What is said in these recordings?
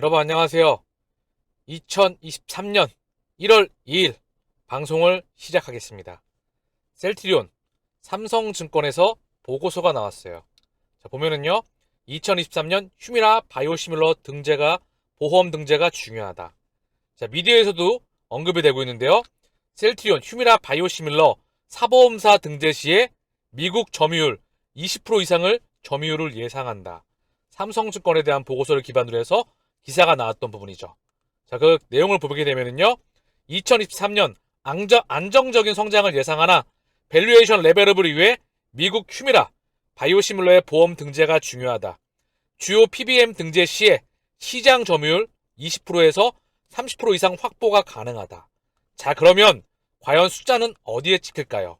여러분 안녕하세요. 2023년 1월 2일 방송을 시작하겠습니다. 셀트리온, 삼성증권에서 보고서가 나왔어요. 자, 보면은요. 2023년 휴미라 바이오시밀러 등재가 보험 등재가 중요하다. 자, 미디어에서도 언급이 되고 있는데요. 셀트리온 휴미라 바이오시밀러 사보험사 등재 시에 미국 점유율 20% 이상을 점유율을 예상한다. 삼성증권에 대한 보고서를 기반으로 해서 기사가 나왔던 부분이죠. 자, 그 내용을 보게 되면은요. 2023년 안정적인 성장을 예상하나 밸류에이션 레벨업을 위해 미국 휴미라 바이오시밀러의 보험 등재가 중요하다. 주요 PBM 등재 시에 시장 점유율 20%에서 30% 이상 확보가 가능하다. 자, 그러면 과연 숫자는 어디에 찍힐까요?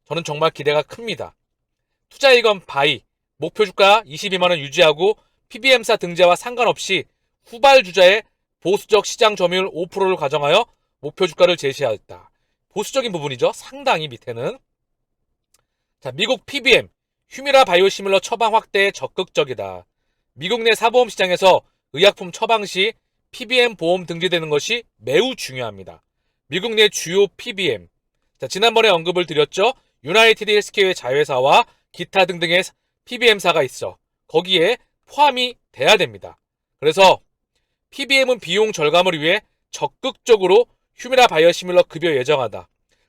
저는 정말 기대가 큽니다. 투자이건 바이, 목표 주가 22만원 유지하고 PBM사 등재와 상관없이 후발주자의 보수적 시장 점유율 5%를 가정하여 목표 주가를 제시하였다. 보수적인 부분이죠. 상당히 밑에는. 자, 미국 PBM, 휴미라 바이오시밀러 처방 확대에 적극적이다. 미국 내 사보험 시장에서 의약품 처방 시 PBM 보험 등재되는 것이 매우 중요합니다. 미국 내 주요 PBM. 자, 지난번에 언급을 드렸죠. 유나이티드 헬스케어의 자회사와 기타 등등의 PBM사가 있어. 거기에 포함이 돼야 됩니다. 그래서 PBM은 비용 절감을 위해 적극적으로 휴미라 바이오시밀러 급여 예정하다.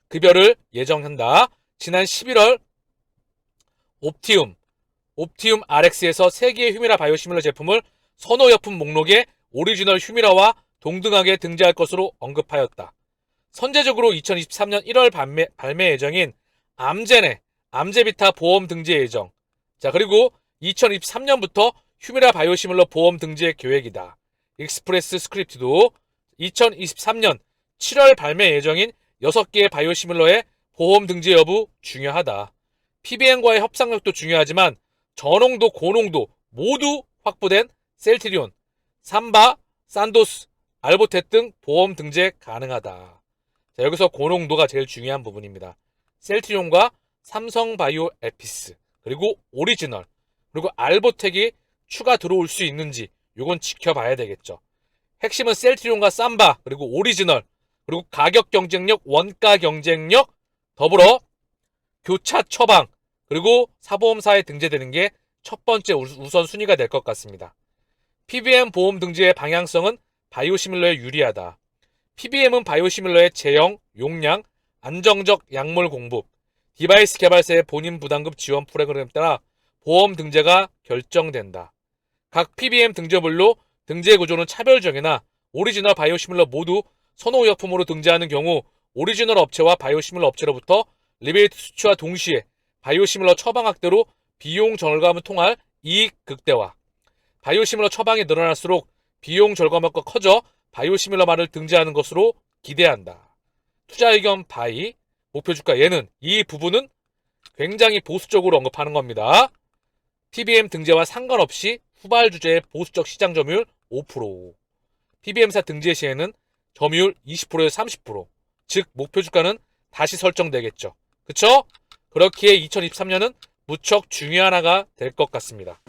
급여를 예정한다. 지난 11월 옵티움 RX에서 3개의 휴미라 바이오시밀러 제품을 선호약품 목록에 오리지널 휴미라와 동등하게 등재할 것으로 언급하였다. 선제적으로 2023년 1월 발매 예정인 암제비타 보험 등재 예정. 자, 그리고 2023년부터 휴미라 바이오시밀러 보험 등재 계획이다. 익스프레스 스크립트도 2023년 7월 발매 예정인 6개의 바이오시밀러의 보험 등재 여부 중요하다. PBM과의 협상력도 중요하지만 저농도, 고농도 모두 확보된 셀트리온, 삼바, 산도스, 알보텟 등 보험 등재 가능하다. 자, 여기서 고농도가 제일 중요한 부분입니다. 셀트리온과 삼성바이오 에피스, 그리고 오리지널, 그리고 알보텍이 추가 들어올 수 있는지 이건 지켜봐야 되겠죠. 핵심은 셀트리온과 삼바, 그리고 오리지널, 그리고 가격 경쟁력, 원가 경쟁력, 더불어 교차 처방, 그리고 사보험사에 등재되는 게 첫 번째 우선순위가 될 것 같습니다. PBM 보험 등재의 방향성은 바이오시밀러에 유리하다. PBM은 바이오시밀러의 제형, 용량, 안정적 약물 공급, 디바이스 개발사의 본인 부담금 지원 프로그램에 따라 보험 등재가 결정된다. 각 PBM 등재물로 등재 구조는 차별적이나 오리지널 바이오시밀러 모두 선호의약품으로 등재하는 경우 오리지널 업체와 바이오시밀러 업체로부터 리베이트 수취와 동시에 바이오시밀러 처방 확대로 비용 절감을 통할 이익 극대화. 바이오시밀러 처방이 늘어날수록 비용 절감효과가 커져 바이오시밀러만을 등재하는 것으로 기대한다. 투자 의견 바이, 목표 주가 얘는 이 부분은 굉장히 보수적으로 언급하는 겁니다. PBM 등재와 상관없이 후발 주제의 보수적 시장 점유율 5%. PBM사 등재 시에는 점유율 20%에서 30%. 즉 목표 주가는 다시 설정되겠죠. 그쵸? 그렇기에 2023년은 무척 중요한 하나가 될 것 같습니다.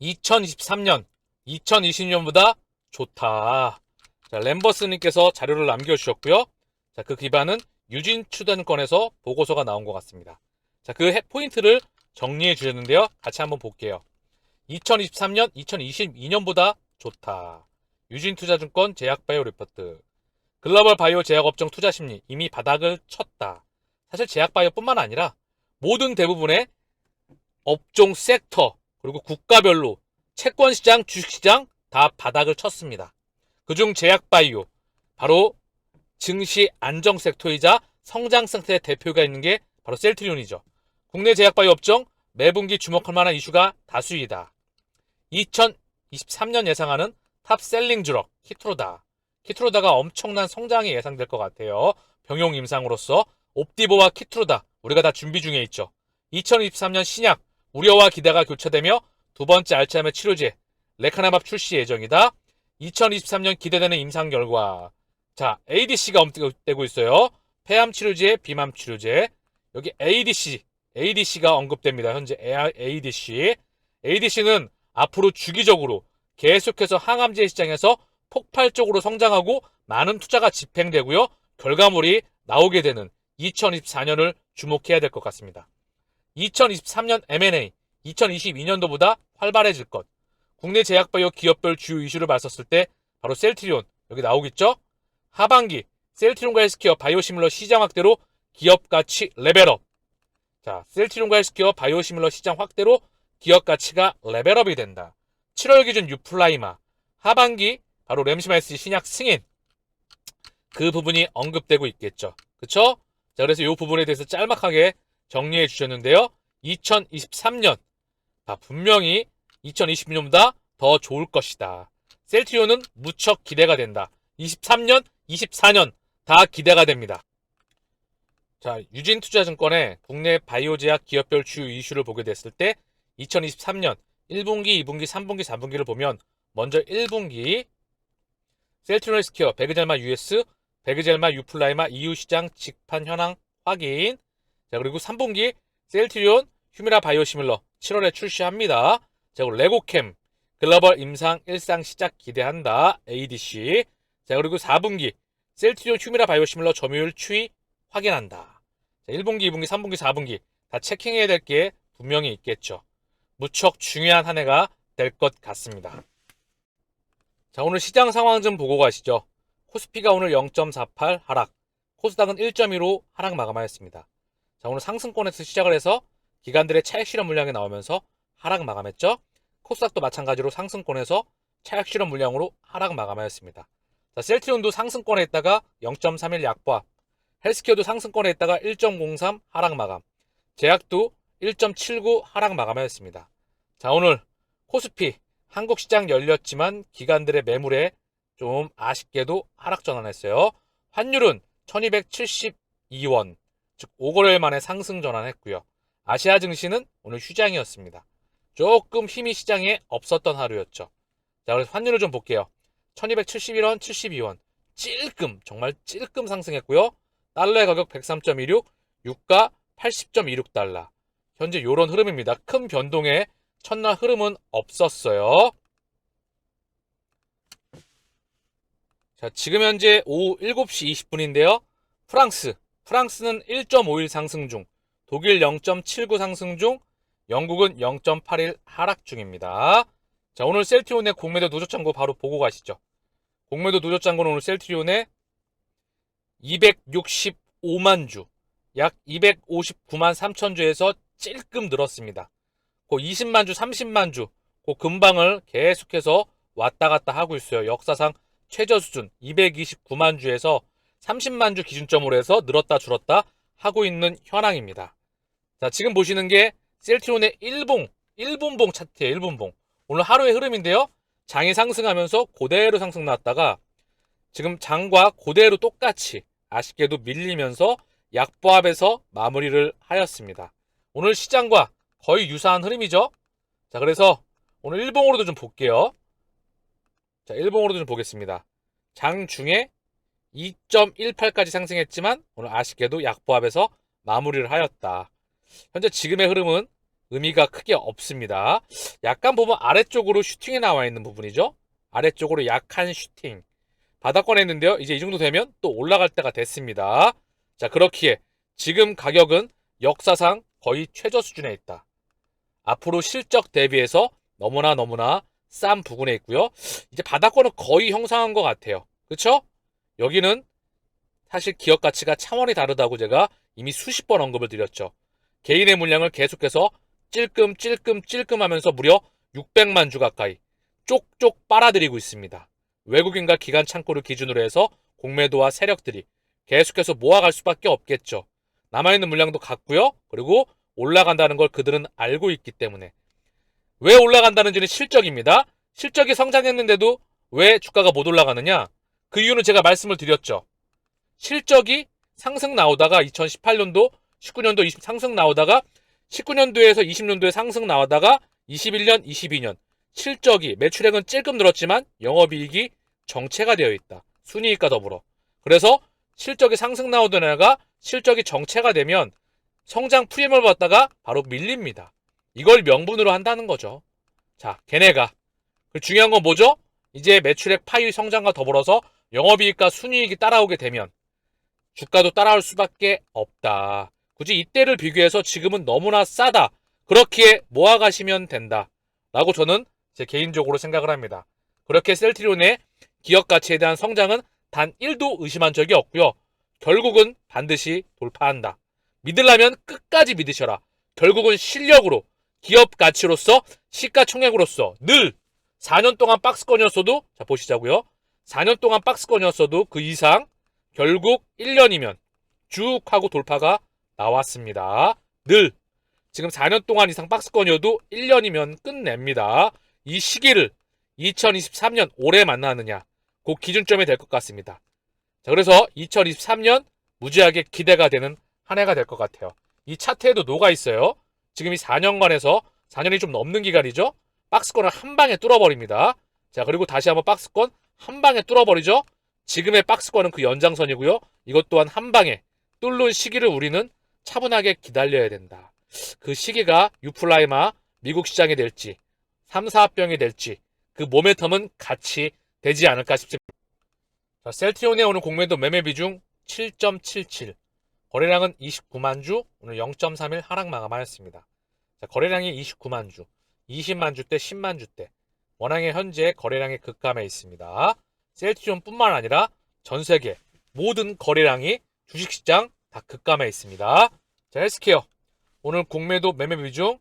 2023년, 2020년보다 좋다. 자, 램버스님께서 자료를 남겨주셨고요. 자, 그 기반은 유진투자증권에서 보고서가 나온 것 같습니다. 자, 그 포인트를 정리해 주셨는데요. 같이 한번 볼게요. 2023년, 2022년보다 좋다. 유진투자증권 제약바이오 리포트. 글로벌 바이오 제약업종 투자심리 이미 바닥을 쳤다. 사실 제약바이오뿐만 아니라 모든 대부분의 업종 섹터 그리고 국가별로 채권시장, 주식시장 다 바닥을 쳤습니다. 그중 제약바이오 바로 증시 안정 섹터이자 성장 섹터의 대표가 있는 게 바로 셀트리온이죠. 국내 제약바이오 업종 매분기 주목할 만한 이슈가 다수이다. 2023년 예상하는 탑셀링 주력 키트로다. 키트로다가 엄청난 성장이 예상될 것 같아요. 병용 임상으로서 옵디보와 키트로다 우리가 다 준비 중에 있죠. 2023년 신약 우려와 기대가 교차되며 두 번째 알츠하이머 치료제 레카네맙 출시 예정이다. 2023년 기대되는 임상 결과. 자, ADC가 언급되고 있어요. 폐암 치료제, 비암 치료제. 여기 ADC가 언급됩니다. 현재 ADC는 앞으로 주기적으로 계속해서 항암제 시장에서 폭발적으로 성장하고 많은 투자가 집행되고요. 결과물이 나오게 되는 2024년을 주목해야 될 것 같습니다. 2023년 M&A, 2022년도보다 활발해질 것. 국내 제약바이오 기업별 주요 이슈를 봤었을 때 바로 셀트리온 여기 나오겠죠? 하반기 셀트리온과 헬스케어 바이오시밀러 시장 확대로 기업 가치 레벨업. 자, 셀트리온과 헬스케어 바이오시밀러 시장 확대로 기업 가치가 레벨업이 된다. 7월 기준 유플라이마. 하반기 바로 램시마이스 신약 승인. 그 부분이 언급되고 있겠죠. 그쵸? 자, 그래서 이 부분에 대해서 짤막하게 정리해 주셨는데요. 2023년. 분명히 2022년보다 더 좋을 것이다. 셀트리온은 무척 기대가 된다. 23년, 24년 다 기대가 됩니다. 자, 유진투자증권의 국내 바이오제약 기업별 주요 이슈를 보게 됐을 때 2023년 1분기, 2분기, 3분기, 4분기를 보면 먼저 1분기 셀트리온 헬스케어, 베그젤마 US, 베그젤마 유플라이마 EU 시장 직판 현황 확인. 자, 그리고 3분기 셀트리온 휴미라 바이오시밀러 7월에 출시합니다. 자, 그리고 레고캠 글로벌 임상 일상 시작 기대한다. ADC. 자, 그리고 4분기 셀트리온 휴미라 바이오시밀러 점유율 추이 확인한다. 자, 1분기, 2분기, 3분기, 4분기 다 체킹해야 될 게 분명히 있겠죠. 무척 중요한 한 해가 될 것 같습니다. 자, 오늘 시장 상황 좀 보고 가시죠. 코스피가 오늘 0.48 하락, 코스닥은 1.15 하락 마감하였습니다. 자, 오늘 상승권에서 시작을 해서 기관들의 차익 실현 물량이 나오면서 하락 마감했죠. 코스닥도 마찬가지로 상승권에서 차익 실현 물량으로 하락 마감하였습니다. 자, 셀트리온도 상승권에 있다가 0.31 약보합, 헬스케어도 상승권에 있다가 1.03 하락 마감, 제약도 1.79 하락 마감하였습니다. 자, 오늘 코스피 한국 시장 열렸지만 기관들의 매물에 좀 아쉽게도 하락 전환했어요. 환율은 1272원, 즉 5거래일 만에 상승 전환했고요. 아시아 증시는 오늘 휴장이었습니다. 조금 힘이 시장에 없었던 하루였죠. 자, 그래서 환율을 좀 볼게요. 1271원, 72원. 찔끔, 정말 찔끔 상승했고요. 달러의 가격 103.16, 유가 80.26달러. 현재 이런 흐름입니다. 큰 변동의 첫날 흐름은 없었어요. 자, 지금 현재 오후 7시 20분인데요. 프랑스는 1.51 상승 중, 독일 0.79 상승 중, 영국은 0.81 하락 중입니다. 자, 오늘 셀트리온의 공매도 누적 잔고 바로 보고 가시죠. 공매도 누적 잔고는 오늘 셀트리온의 265만 주, 약 259만 3천 주에서 찔끔 늘었습니다. 그 20만 주, 30만 주, 그 근방을 계속해서 왔다 갔다 하고 있어요. 역사상 최저 수준 229만 주에서 30만 주 기준점으로 해서 늘었다 줄었다 하고 있는 현황입니다. 자, 지금 보시는 게 셀트리온의 일분봉 차트예요. 일분봉. 오늘 하루의 흐름인데요. 장이 상승하면서 그대로 상승 나왔다가 지금 장과 그대로 똑같이 아쉽게도 밀리면서 약보합에서 마무리를 하였습니다. 오늘 시장과 거의 유사한 흐름이죠. 자, 그래서 오늘 일봉으로도 좀 볼게요. 자, 일봉으로도 좀 보겠습니다. 장 중에 2.18까지 상승했지만 오늘 아쉽게도 약보합에서 마무리를 하였다. 현재 지금의 흐름은 의미가 크게 없습니다. 약간 보면 아래쪽으로 슈팅이 나와 있는 부분이죠. 아래쪽으로 약한 슈팅. 바닥권 했는데요. 이제 이 정도 되면 또 올라갈 때가 됐습니다. 자, 그렇기에 지금 가격은 역사상 거의 최저 수준에 있다. 앞으로 실적 대비해서 너무나 싼 부분에 있고요. 이제 바닥권은 거의 형성한 것 같아요. 그쵸? 여기는 사실 기업 가치가 차원이 다르다고 제가 이미 수십 번 언급을 드렸죠. 개인의 물량을 계속해서 찔끔 하면서 무려 600만 주 가까이 쪽쪽 빨아들이고 있습니다. 외국인과 기관 창고를 기준으로 해서 공매도와 세력들이 계속해서 모아갈 수밖에 없겠죠. 남아있는 물량도 같고요. 그리고 올라간다는 걸 그들은 알고 있기 때문에. 왜 올라간다는지는 실적입니다. 실적이 성장했는데도 왜 주가가 못 올라가느냐? 그 이유는 제가 말씀을 드렸죠. 실적이 상승 나오다가 2018년도, 19년도 상승 나오다가 19년도에서 20년도에 상승 나오다가 21년, 22년 실적이 매출액은 찔끔 늘었지만 영업이익이 정체가 되어 있다. 순이익과 더불어. 그래서 실적이 상승 나오던 애가 실적이 정체가 되면 성장 프리미엄을 받다가 바로 밀립니다. 이걸 명분으로 한다는 거죠. 자, 걔네가 중요한 건 뭐죠? 이제 매출액 파이 성장과 더불어서 영업이익과 순이익이 따라오게 되면 주가도 따라올 수밖에 없다. 굳이 이때를 비교해서 지금은 너무나 싸다. 그렇기에 모아가시면 된다. 라고 저는 제 개인적으로 생각을 합니다. 그렇게 셀트리온의 기업 가치에 대한 성장은 단 1도 의심한 적이 없고요. 결국은 반드시 돌파한다. 믿으려면 끝까지 믿으셔라. 결국은 실력으로, 기업 가치로서, 시가총액으로서 늘 4년 동안 박스권이었어도, 자 보시자고요. 4년 동안 박스권이었어도 그 이상 결국 1년이면 쭉 하고 돌파가 나왔습니다. 늘 지금 4년 동안 이상 박스권이어도 1년이면 끝냅니다. 이 시기를 2023년 올해 만나느냐, 그 기준점이 될 것 같습니다. 자, 그래서 2023년 무지하게 기대가 되는 한 해가 될 것 같아요. 이 차트에도 녹아 있어요. 지금 이 4년간에서 4년이 좀 넘는 기간이죠. 박스권을 한 방에 뚫어버립니다. 자, 그리고 다시 한번 박스권 한 방에 뚫어버리죠. 지금의 박스권은 그 연장선이고요. 이것 또한 한 방에 뚫는 시기를 우리는 차분하게 기다려야 된다. 그 시기가 유플라이마 미국 시장이 될지 3, 4합병이 될지 그 모멘텀은 같이 되지 않을까 싶습니다. 자, 셀트리온의 오늘 공매도 매매 비중 7.77, 거래량은 29만 주, 오늘 0.31 하락 마감하였습니다. 자, 거래량이 29만 주, 20만 주대, 10만 주대, 워낙에 현재 거래량이 급감해 있습니다. 셀트리온뿐만 아니라 전 세계 모든 거래량이 주식시장 다 급감해 있습니다. 자, 헬스케어 오늘 공매도 매매 비중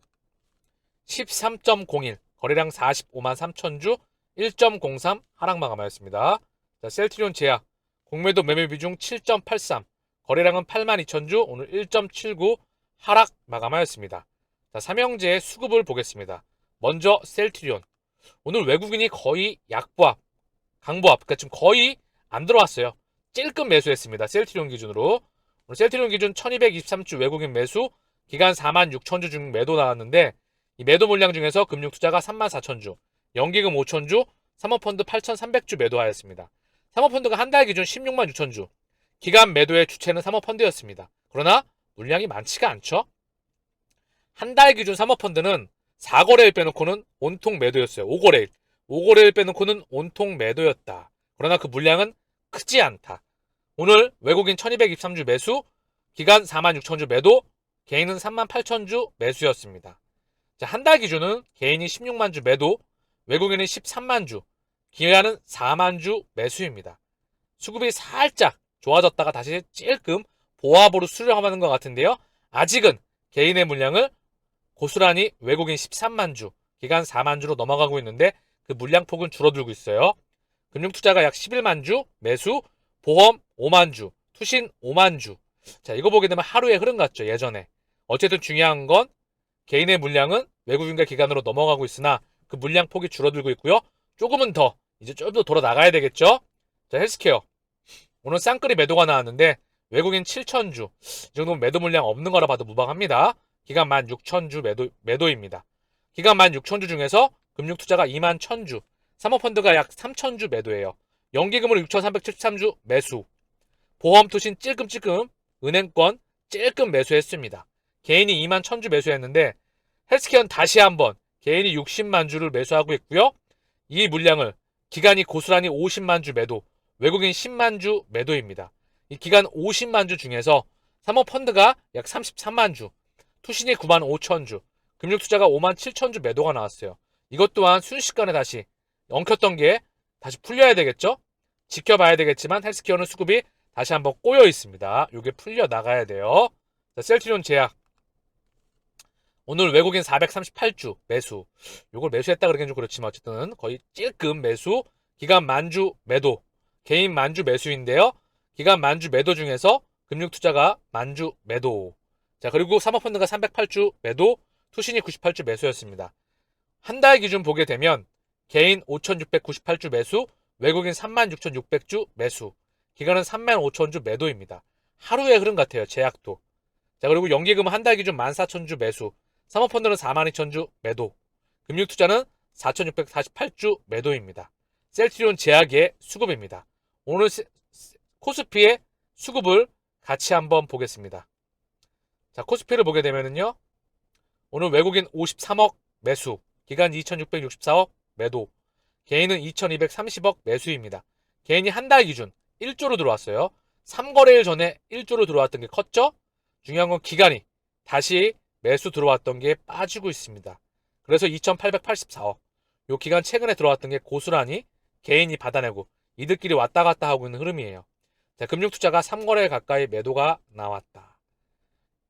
13.01, 거래량 45만 3천 주, 1.03 하락 마감하였습니다. 자, 셀트리온 제약 공매도 매매 비중 7.83, 거래량은 8만 2천 주, 오늘 1.79 하락 마감하였습니다. 자, 삼형제의 수급을 보겠습니다. 먼저 셀트리온 오늘 외국인이 거의 약보합, 강보합, 그러니까 지금 거의 안 들어왔어요. 찔끔 매수했습니다. 셀트리온 기준으로. 오늘 셀트리온 기준 1223주 외국인 매수, 기간 4만 6천 주 중 매도 나왔는데 이 매도 물량 중에서 금융투자가 3만 4천 주, 연기금 5천 주, 사모펀드 8,300주 매도하였습니다. 사모펀드가 한 달 기준 16만 6천 주, 기간 매도의 주체는 사모펀드였습니다. 그러나 물량이 많지가 않죠. 한 달 기준 사모펀드는 4거래일 빼놓고는 온통 매도였어요. 5거래일 빼놓고는 온통 매도였다. 그러나 그 물량은 크지 않다. 오늘 외국인 1223주 매수, 기간 4만 6천 주 매도, 개인은 3만 8천 주 매수였습니다. 한 달 기준은 개인이 16만 주 매도, 외국인은 13만 주, 기간은 4만 주 매수입니다. 수급이 살짝 좋아졌다가 다시 찔끔 보합으로 수렴하는 것 같은데요. 아직은 개인의 물량을 고스란히 외국인 13만 주, 기간 4만 주로 넘어가고 있는데 그 물량폭은 줄어들고 있어요. 금융투자가 약 11만 주 매수, 보험 5만 주, 투신 5만 주. 자, 이거 보게 되면 하루의 흐름 같죠, 예전에. 어쨌든 중요한 건 개인의 물량은 외국인과 기관으로 넘어가고 있으나 그 물량폭이 줄어들고 있고요. 조금은 더, 이제 좀 더 돌아 나가야 되겠죠? 자, 헬스케어. 오늘 쌍끌이 매도가 나왔는데 외국인 7천 주. 이 정도면 매도 물량 없는 거라 봐도 무방합니다. 기간 16,000주 매도입니다. 기간 16,000주 중에서 금융투자가 2만 1,000주, 사모펀드가 약 3,000주 매도예요. 연기금으로 6,373주 매수, 보험 투신 찔끔찔끔, 은행권 찔끔 매수했습니다. 개인이 2만 1,000주 매수했는데 헬스케어는 다시 한번 개인이 60만 주를 매수하고 있고요. 이 물량을 기간이 고스란히 50만 주 매도, 외국인 10만 주 매도입니다. 이 기간 50만 주 중에서 사모펀드가 약 33만 주, 투신이 9만 5천 주, 금융투자가 5만 7천 주 매도가 나왔어요. 이것 또한 순식간에 다시 엉켰던 게 다시 풀려야 되겠죠? 지켜봐야 되겠지만 헬스케어는 수급이 다시 한번 꼬여 있습니다. 이게 풀려 나가야 돼요. 자, 셀트리온 제약 오늘 외국인 438주 매수. 이걸 매수했다 그러긴 좀 그렇지만 어쨌든 거의 찔끔 매수, 기간 만주 매도, 개인 만주 매수인데요. 기간 만주 매도 중에서 금융투자가 만주 매도. 자, 그리고 사모펀드가 308주 매도, 투신이 98주 매수였습니다. 한 달 기준 보게 되면 개인 5,698주 매수, 외국인 36,600주 매수, 기간은 35,000주 매도입니다. 하루의 흐름 같아요, 제약도. 자, 그리고 연기금은 한 달 기준 14,000주 매수, 사모펀드는 42,000주 매도, 금융투자는 4,648주 매도입니다. 셀트리온 제약의 수급입니다. 오늘 코스피의 수급을 같이 한번 보겠습니다. 자, 코스피를 보게 되면은요, 오늘 외국인 53억 매수, 기간 2,664억 매도, 개인은 2230억 매수입니다. 개인이 한 달 기준 1조로 들어왔어요. 3거래일 전에 1조로 들어왔던 게 컸죠? 중요한 건 기간이 다시 매수 들어왔던 게 빠지고 있습니다. 그래서 2884억. 요 기간 최근에 들어왔던 게 고스란히 개인이 받아내고 이들끼리 왔다 갔다 하고 있는 흐름이에요. 자, 금융투자가 3거래일 가까이 매도가 나왔다.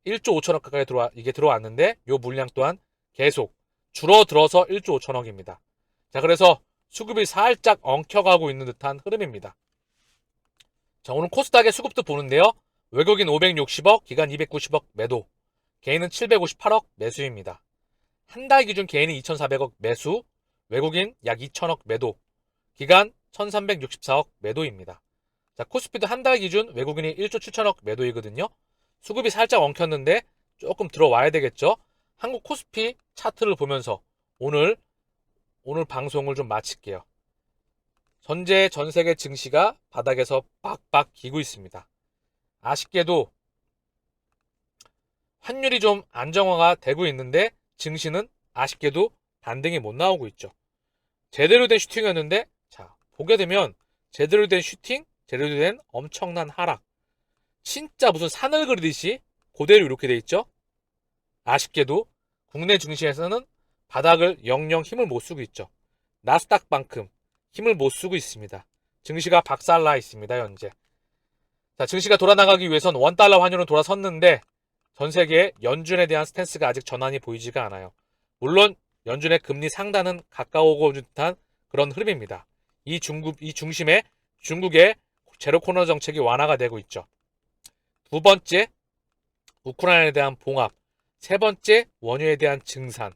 1조 5천억 가까이 이게 들어왔는데 요 물량 또한 계속 줄어들어서 1조 5천억입니다. 자, 그래서 수급이 살짝 엉켜가고 있는 듯한 흐름입니다. 자, 오늘 코스닥의 수급도 보는데요. 외국인 560억, 기간 290억 매도, 개인은 758억 매수입니다. 한 달 기준 개인이 2400억 매수, 외국인 약 2000억 매도, 기간 1364억 매도입니다. 자, 코스피도 한 달 기준 외국인이 1조 7천억 매도이거든요. 수급이 살짝 엉켰는데 조금 들어와야 되겠죠. 한국 코스피 차트를 보면서 오늘 방송을 좀 마칠게요. 현재 전 세계 증시가 바닥에서 빡빡 기고 있습니다. 아쉽게도 환율이 좀 안정화가 되고 있는데 증시는 아쉽게도 반등이 못 나오고 있죠. 제대로 된 슈팅이었는데 자, 보게 되면 제대로 된 슈팅, 제대로 된 엄청난 하락. 진짜 무슨 산을 그리듯이 그대로 이렇게 돼 있죠. 아쉽게도 국내 증시에서는 바닥을 영영 힘을 못 쓰고 있죠. 나스닥만큼 힘을 못 쓰고 있습니다. 증시가 박살나 있습니다, 현재. 자, 증시가 돌아나가기 위해선 원달러 환율은 돌아섰는데 전 세계의 연준에 대한 스탠스가 아직 전환이 보이지가 않아요. 물론 연준의 금리 상단은 가까워오고 있는 듯한 그런 흐름입니다. 이 중심에 중국의 제로 코로나 정책이 완화가 되고 있죠. 두 번째, 우크라이나에 대한 봉합. 세 번째, 원유에 대한 증산.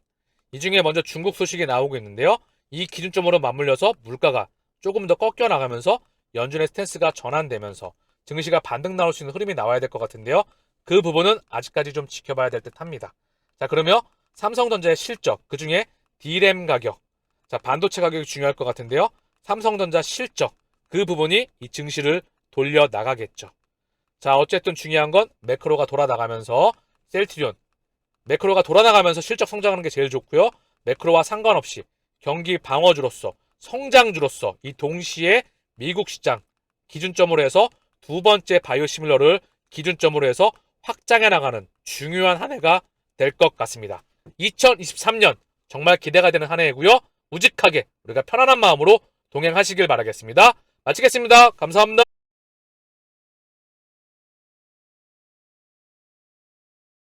이 중에 먼저 중국 소식이 나오고 있는데요. 이 기준점으로 맞물려서 물가가 조금 더 꺾여 나가면서 연준의 스탠스가 전환되면서 증시가 반등 나올 수 있는 흐름이 나와야 될 것 같은데요. 그 부분은 아직까지 좀 지켜봐야 될 듯 합니다. 자, 그러면 삼성전자의 실적, 그 중에 D램 가격, 자, 반도체 가격이 중요할 것 같은데요. 삼성전자 실적, 그 부분이 이 증시를 돌려 나가겠죠. 자, 어쨌든 중요한 건 매크로가 돌아나가면서 셀트리온, 매크로가 돌아나가면서 실적 성장하는 게 제일 좋고요. 매크로와 상관없이 경기 방어주로서, 성장주로서 이 동시에 미국 시장 기준점으로 해서 두 번째 바이오시밀러를 기준점으로 해서 확장해 나가는 중요한 한 해가 될 것 같습니다. 2023년 정말 기대가 되는 한 해이고요. 우직하게 우리가 편안한 마음으로 동행하시길 바라겠습니다. 마치겠습니다. 감사합니다.